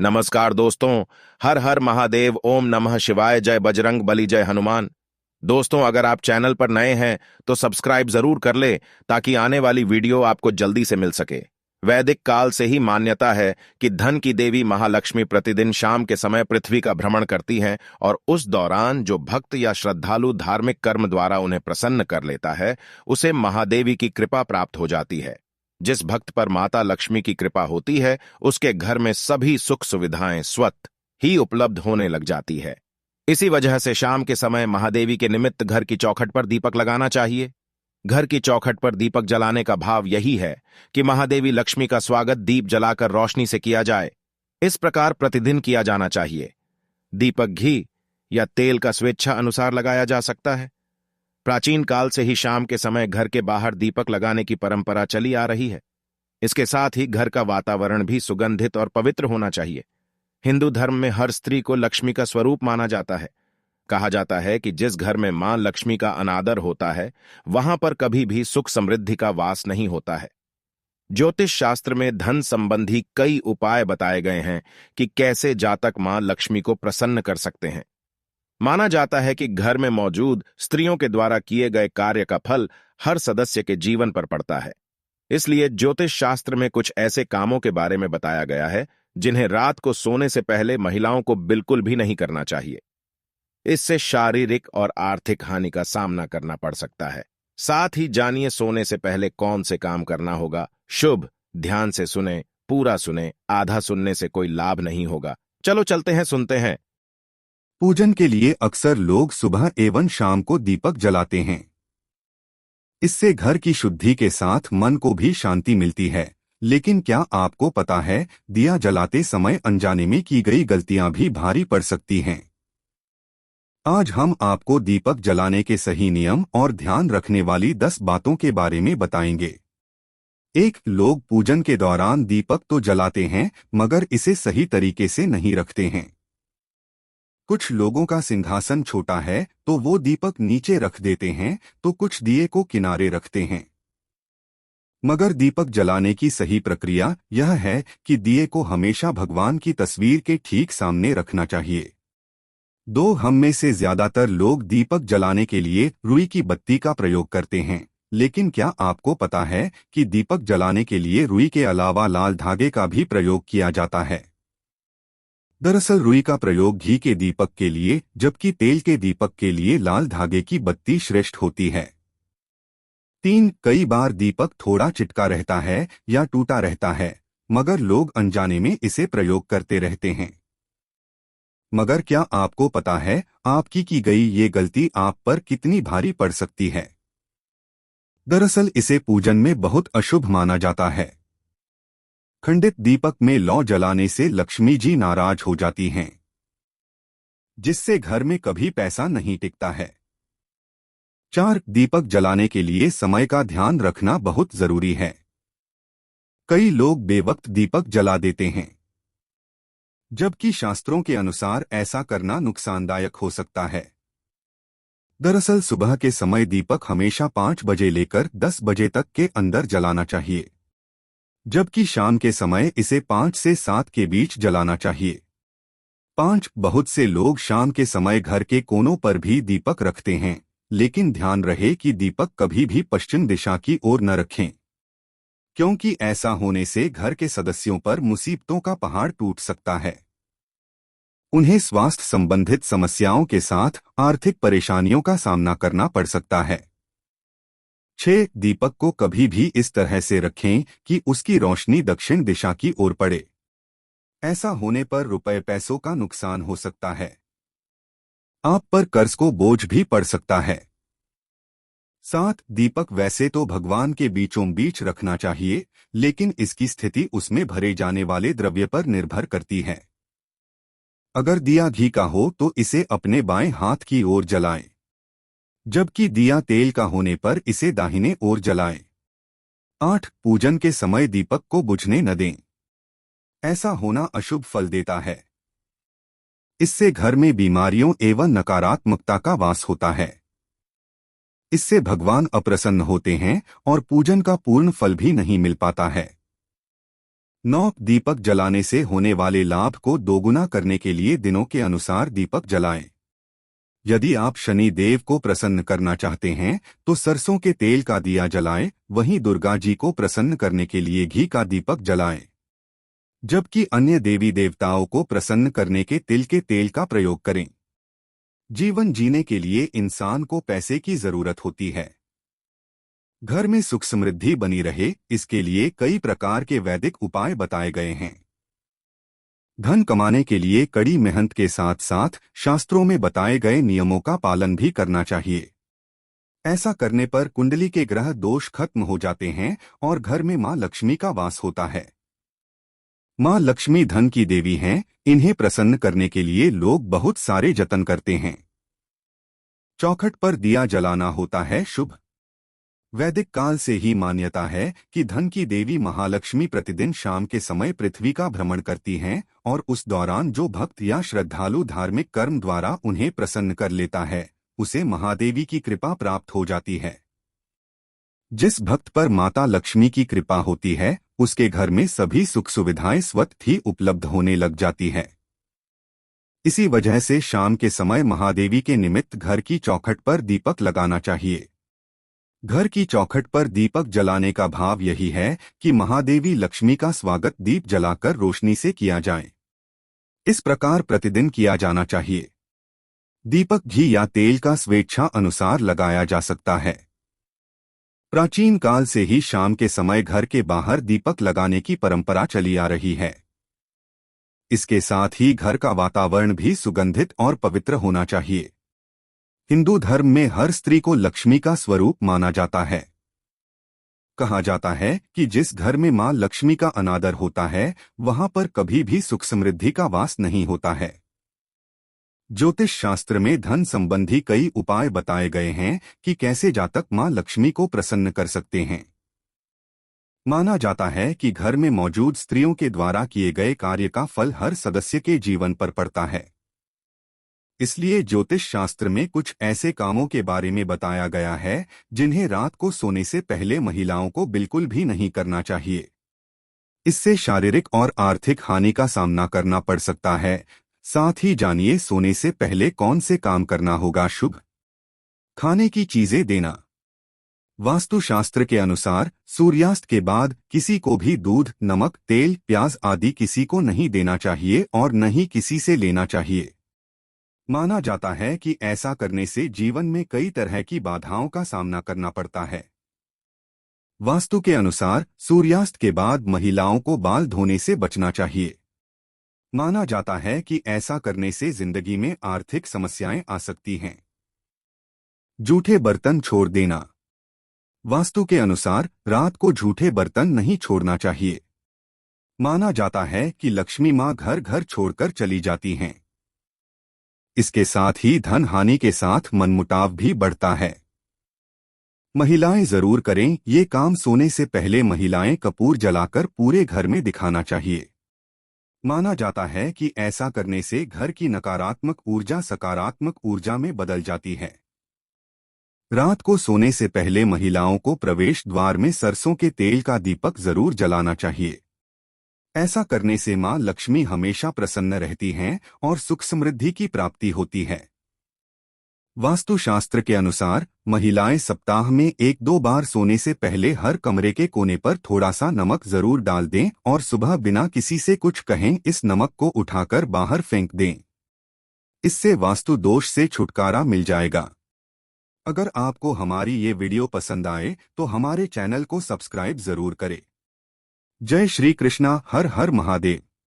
नमस्कार दोस्तों। हर हर महादेव, ओम नमः शिवाय, जय बजरंग बली, जय हनुमान। दोस्तों, अगर आप चैनल पर नए हैं तो सब्सक्राइब जरूर कर ले ताकि आने वाली वीडियो आपको जल्दी से मिल सके। वैदिक काल से ही मान्यता है कि धन की देवी महालक्ष्मी प्रतिदिन शाम के समय पृथ्वी का भ्रमण करती हैं और उस दौरान जो भक्त या श्रद्धालु धार्मिक कर्म द्वारा उन्हें प्रसन्न कर लेता है उसे महादेवी की कृपा प्राप्त हो जाती है। जिस भक्त पर माता लक्ष्मी की कृपा होती है उसके घर में सभी सुख सुविधाएं स्वतः ही उपलब्ध होने लग जाती है। इसी वजह से शाम के समय महादेवी के निमित्त घर की चौखट पर दीपक लगाना चाहिए। घर की चौखट पर दीपक जलाने का भाव यही है कि महादेवी लक्ष्मी का स्वागत दीप जलाकर रोशनी से किया जाए। इस प्रकार प्रतिदिन किया जाना चाहिए। दीपक घी या तेल का स्वेच्छा अनुसार लगाया जा सकता है। प्राचीन काल से ही शाम के समय घर के बाहर दीपक लगाने की परंपरा चली आ रही है। इसके साथ ही घर का वातावरण भी सुगंधित और पवित्र होना चाहिए। हिंदू धर्म में हर स्त्री को लक्ष्मी का स्वरूप माना जाता है। कहा जाता है कि जिस घर में मां लक्ष्मी का अनादर होता है वहां पर कभी भी सुख समृद्धि का वास नहीं होता है। ज्योतिष शास्त्र में धन संबंधी कई उपाय बताए गए हैं कि कैसे जातक मां लक्ष्मी को प्रसन्न कर सकते हैं। माना जाता है कि घर में मौजूद स्त्रियों के द्वारा किए गए कार्य का फल हर सदस्य के जीवन पर पड़ता है। इसलिए ज्योतिष शास्त्र में कुछ ऐसे कामों के बारे में बताया गया है जिन्हें रात को सोने से पहले महिलाओं को बिल्कुल भी नहीं करना चाहिए। इससे शारीरिक और आर्थिक हानि का सामना करना पड़ सकता है। साथ ही जानिए सोने से पहले कौन से काम करना होगा। शुभ, ध्यान से सुने, पूरा सुने, आधा सुनने से कोई लाभ नहीं होगा। चलो चलते हैं, सुनते हैं। पूजन के लिए अक्सर लोग सुबह एवं शाम को दीपक जलाते हैं। इससे घर की शुद्धि के साथ मन को भी शांति मिलती है। लेकिन क्या आपको पता है, दिया जलाते समय अनजाने में की गई गलतियां भी भारी पड़ सकती हैं। आज हम आपको दीपक जलाने के सही नियम और ध्यान रखने वाली 10 बातों के बारे में बताएंगे। लोग पूजन के दौरान दीपक तो जलाते हैं मगर इसे सही तरीके से नहीं रखते हैं। कुछ लोगों का सिंहासन छोटा है तो वो दीपक नीचे रख देते हैं, तो कुछ दिए को किनारे रखते हैं। मगर दीपक जलाने की सही प्रक्रिया यह है कि दिए को हमेशा भगवान की तस्वीर के ठीक सामने रखना चाहिए। हम में से ज्यादातर लोग दीपक जलाने के लिए रुई की बत्ती का प्रयोग करते हैं। लेकिन क्या आपको पता है कि दीपक जलाने के लिए रुई के अलावा लाल धागे का भी प्रयोग किया जाता है। दरअसल रुई का प्रयोग घी के दीपक के लिए जबकि तेल के दीपक के लिए लाल धागे की बत्ती श्रेष्ठ होती है। कई बार दीपक थोड़ा चिटका रहता है या टूटा रहता है मगर लोग अनजाने में इसे प्रयोग करते रहते हैं। मगर क्या आपको पता है आपकी की गई ये गलती आप पर कितनी भारी पड़ सकती है। दरअसल इसे पूजन में बहुत अशुभ माना जाता है। खंडित दीपक में लौ जलाने से लक्ष्मी जी नाराज हो जाती हैं, जिससे घर में कभी पैसा नहीं टिकता है। दीपक जलाने के लिए समय का ध्यान रखना बहुत जरूरी है। कई लोग बेवक्त दीपक जला देते हैं, जबकि शास्त्रों के अनुसार ऐसा करना नुकसानदायक हो सकता है। दरअसल सुबह के समय दीपक हमेशा 5 बजे लेकर 10 बजे तक के अंदर जलाना चाहिए, जबकि शाम के समय इसे 5 से 7 के बीच जलाना चाहिए। बहुत से लोग शाम के समय घर के कोनों पर भी दीपक रखते हैं, लेकिन ध्यान रहे कि दीपक कभी भी पश्चिम दिशा की ओर न रखें, क्योंकि ऐसा होने से घर के सदस्यों पर मुसीबतों का पहाड़ टूट सकता है। उन्हें स्वास्थ्य संबंधित समस्याओं के साथ आर्थिक परेशानियों का सामना करना पड़ सकता है। दीपक को कभी भी इस तरह से रखें कि उसकी रोशनी दक्षिण दिशा की ओर पड़े। ऐसा होने पर रुपए पैसों का नुकसान हो सकता है। आप पर कर्ज को बोझ भी पड़ सकता है। दीपक वैसे तो भगवान के बीचों बीच रखना चाहिए, लेकिन इसकी स्थिति उसमें भरे जाने वाले द्रव्य पर निर्भर करती है। अगर दिया घी का हो तो इसे अपने बाएं हाथ की ओर जलाएं, जबकि दिया तेल का होने पर इसे दाहिने ओर जलाएं। पूजन के समय दीपक को बुझने न दें। ऐसा होना अशुभ फल देता है। इससे घर में बीमारियों एवं नकारात्मकता का वास होता है। इससे भगवान अप्रसन्न होते हैं और पूजन का पूर्ण फल भी नहीं मिल पाता है। 9 दीपक जलाने से होने वाले लाभ को दोगुना करने के लिए दिनों के अनुसार दीपक जलाएं। यदि आप शनि देव को प्रसन्न करना चाहते हैं तो सरसों के तेल का दिया जलाएं, वहीं दुर्गा जी को प्रसन्न करने के लिए घी का दीपक जलाएं। जबकि अन्य देवी देवताओं को प्रसन्न करने के तिल के तेल का प्रयोग करें। जीवन जीने के लिए इंसान को पैसे की जरूरत होती है। घर में सुख समृद्धि बनी रहे, इसके लिए कई प्रकार के वैदिक उपाय बताए गए हैं। धन कमाने के लिए कड़ी मेहनत के साथ साथ शास्त्रों में बताए गए नियमों का पालन भी करना चाहिए। ऐसा करने पर कुंडली के ग्रह दोष खत्म हो जाते हैं और घर में मां लक्ष्मी का वास होता है। मां लक्ष्मी धन की देवी हैं, इन्हें प्रसन्न करने के लिए लोग बहुत सारे जतन करते हैं। चौखट पर दिया जलाना होता है शुभ। वैदिक काल से ही मान्यता है कि धन की देवी महालक्ष्मी प्रतिदिन शाम के समय पृथ्वी का भ्रमण करती हैं और उस दौरान जो भक्त या श्रद्धालु धार्मिक कर्म द्वारा उन्हें प्रसन्न कर लेता है, उसे महादेवी की कृपा प्राप्त हो जाती है। जिस भक्त पर माता लक्ष्मी की कृपा होती है, उसके घर में सभी सुख सुविधाएं स्वतः ही उपलब्ध होने लग जाती है। इसी वजह से शाम के समय महादेवी के निमित्त घर की चौखट पर दीपक लगाना चाहिए। घर की चौखट पर दीपक जलाने का भाव यही है कि महादेवी लक्ष्मी का स्वागत दीप जलाकर रोशनी से किया जाए। इस प्रकार प्रतिदिन किया जाना चाहिए। दीपक घी या तेल का स्वेच्छा अनुसार लगाया जा सकता है। प्राचीन काल से ही शाम के समय घर के बाहर दीपक लगाने की परंपरा चली आ रही है। इसके साथ ही घर का वातावरण भी सुगंधित और पवित्र होना चाहिए। हिंदू धर्म में हर स्त्री को लक्ष्मी का स्वरूप माना जाता है। कहा जाता है कि जिस घर में मां लक्ष्मी का अनादर होता है, वहां पर कभी भी सुख समृद्धि का वास नहीं होता है। ज्योतिष शास्त्र में धन संबंधी कई उपाय बताए गए हैं कि कैसे जातक मां लक्ष्मी को प्रसन्न कर सकते हैं। माना जाता है कि घर में मौजूद स्त्रियों के द्वारा किए गए कार्य का फल हर सदस्य के जीवन पर पड़ता है। इसलिए ज्योतिष शास्त्र में कुछ ऐसे कामों के बारे में बताया गया है जिन्हें रात को सोने से पहले महिलाओं को बिल्कुल भी नहीं करना चाहिए। इससे शारीरिक और आर्थिक हानि का सामना करना पड़ सकता है। साथ ही जानिए सोने से पहले कौन से काम करना होगा शुभ। खाने की चीजें देना। वास्तुशास्त्र के अनुसार सूर्यास्त के बाद किसी को भी दूध, नमक, तेल, प्याज आदि किसी को नहीं देना चाहिए और न ही किसी से लेना चाहिए। माना जाता है कि ऐसा करने से जीवन में कई तरह की बाधाओं का सामना करना पड़ता है। वास्तु के अनुसार सूर्यास्त के बाद महिलाओं को बाल धोने से बचना चाहिए। माना जाता है कि ऐसा करने से जिंदगी में आर्थिक समस्याएं आ सकती हैं। जूठे बर्तन छोड़ देना। वास्तु के अनुसार रात को जूठे बर्तन नहीं छोड़ना चाहिए। माना जाता है कि लक्ष्मी मां घर घर छोड़कर चली जाती हैं। इसके साथ ही धन हानि के साथ मनमुटाव भी बढ़ता है। महिलाएं जरूर करें ये काम। सोने से पहले महिलाएं कपूर जलाकर पूरे घर में दिखाना चाहिए। माना जाता है कि ऐसा करने से घर की नकारात्मक ऊर्जा सकारात्मक ऊर्जा में बदल जाती है। रात को सोने से पहले महिलाओं को प्रवेश द्वार में सरसों के तेल का दीपक जरूर जलाना चाहिए। ऐसा करने से मां लक्ष्मी हमेशा प्रसन्न रहती हैं और सुख समृद्धि की प्राप्ति होती है। वास्तुशास्त्र के अनुसार महिलाएं सप्ताह में 1-2 बार सोने से पहले हर कमरे के कोने पर थोड़ा सा नमक जरूर डाल दें और सुबह बिना किसी से कुछ कहें इस नमक को उठाकर बाहर फेंक दें। इससे वास्तु दोष से छुटकारा मिल जाएगा। अगर आपको हमारी ये वीडियो पसंद आए तो हमारे चैनल को सब्सक्राइब जरूर करें। जय श्री कृष्णा। हर हर महादेव।